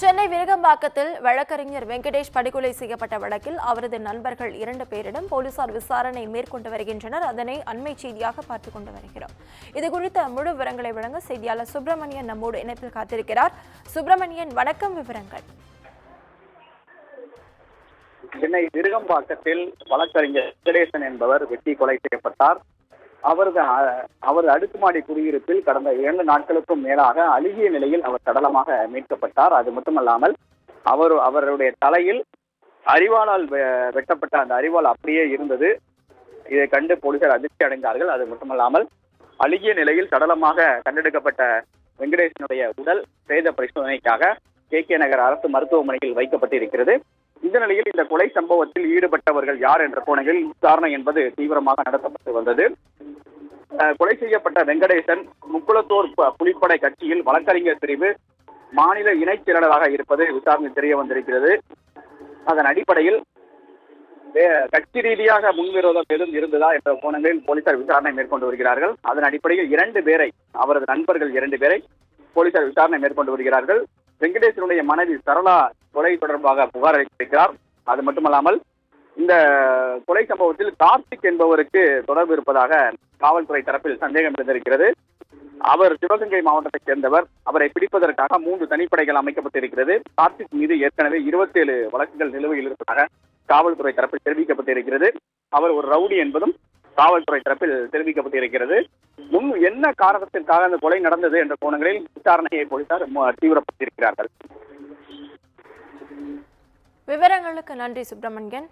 சென்னை விருகம்பாக்கத்தில் வழக்கறிஞர் வெங்கடேஷ் படுகொலை செய்யப்பட்ட வழக்கில் அவரது நண்பர்கள் 2 பேரிடம் போலீசார் விசாரணை மேற்கொண்டு வருகின்றனர். அதனை அண்மை செய்தியாக பார்த்துக் கொண்டு வருகிறோம். இதுகுறித்த முழு விவரங்களை வழங்க செய்தியாளர் சுப்பிரமணியன் நம்மோடு இணைப்பில் காத்திருக்கிறார். சுப்பிரமணியன், வணக்கம். விவரங்கள். சென்னை விருகம்பாக்கத்தில் வழக்கறிஞர் வெங்கடேசன் என்பவர் வெட்டி கொலை செய்யப்பட்டார். அவரது அடுக்குமாடி குடியிருப்பில் கடந்த 2 நாட்களுக்கும் மேலாக அழுகிய நிலையில் அவர் சடலமாக மீட்கப்பட்டார். அது மட்டுமல்லாமல் அவருடைய தலையில் அரிவாளால் வெட்டப்பட்ட அந்த அரிவாள் அப்படியே இருந்தது. இதை கண்டு போலீசார் அதிர்ச்சி அடைந்தார்கள். அது மட்டுமல்லாமல் அழுகிய நிலையில் சடலமாக கண்டெடுக்கப்பட்ட வெங்கடேசனுடைய உடல் பிரேத பரிசோதனைக்காக KK நகர் அரசு மருத்துவமனையில் வைக்கப்பட்டிருக்கிறது. இந்த நிலையில் இந்த கொலை சம்பவத்தில் ஈடுபட்டவர்கள் யார் என்ற கோணங்களில் விசாரணை என்பது தீவிரமாக நடத்தப்பட்டு வந்தது. கொலை செய்யப்பட்ட வெங்கடேசன் முக்குளத்தூர் புலிப்படை கட்சியில் வழக்கறிஞர் பிரிவு மாநில இணைச் செயலாளராக இருப்பது விசாரணை தெரிய வந்திருக்கிறது. அதன் அடிப்படையில் கட்சி ரீதியாக முன்விரோதம் எதுவும் இருந்ததா என்ற கோணங்களில் போலீசார் விசாரணை மேற்கொண்டு வருகிறார்கள். அதன் அடிப்படையில் 2 பேரை, அவரது நண்பர்கள் 2 பேரை போலீசார் விசாரணை மேற்கொண்டு வருகிறார்கள். வெங்கடேசனுடைய மனைவி சரளா கொலை தொடர்பாக புகார் அளித்திருக்கிறார். அது மட்டுமல்லாமல் இந்த கொலை சம்பவத்தில் கார்த்திக் என்பவருக்கு தொடர்பு இருப்பதாக காவல்துறை தரப்பில் சந்தேகம் இருந்திருக்கிறது. அவர் சிவகங்கை மாவட்டத்தைச் சேர்ந்தவர். அவரை பிடிப்பதற்காக 3 தனிப்படைகள் அமைக்கப்பட்டிருக்கிறது. கார்த்திக் மீது ஏற்கனவே 27 வழக்குகள் நிலுவையில் இருப்பதாக காவல்துறை தரப்பில் தெரிவிக்கப்பட்டிருக்கிறது. அவர் ஒரு ரவுடி என்பதும் காவல்துறை தரப்பில் தெரிவிக்கப்பட்டிருக்கிறது. என்ன காரணத்திற்காக அந்த கொலை நடந்தது என்ற கோணங்களில் விசாரணையை போலீசார் தீவிரப்படுத்தியிருக்கிறார்கள். விவரங்களுக்கு நன்றி சுப்பிரமணியன்.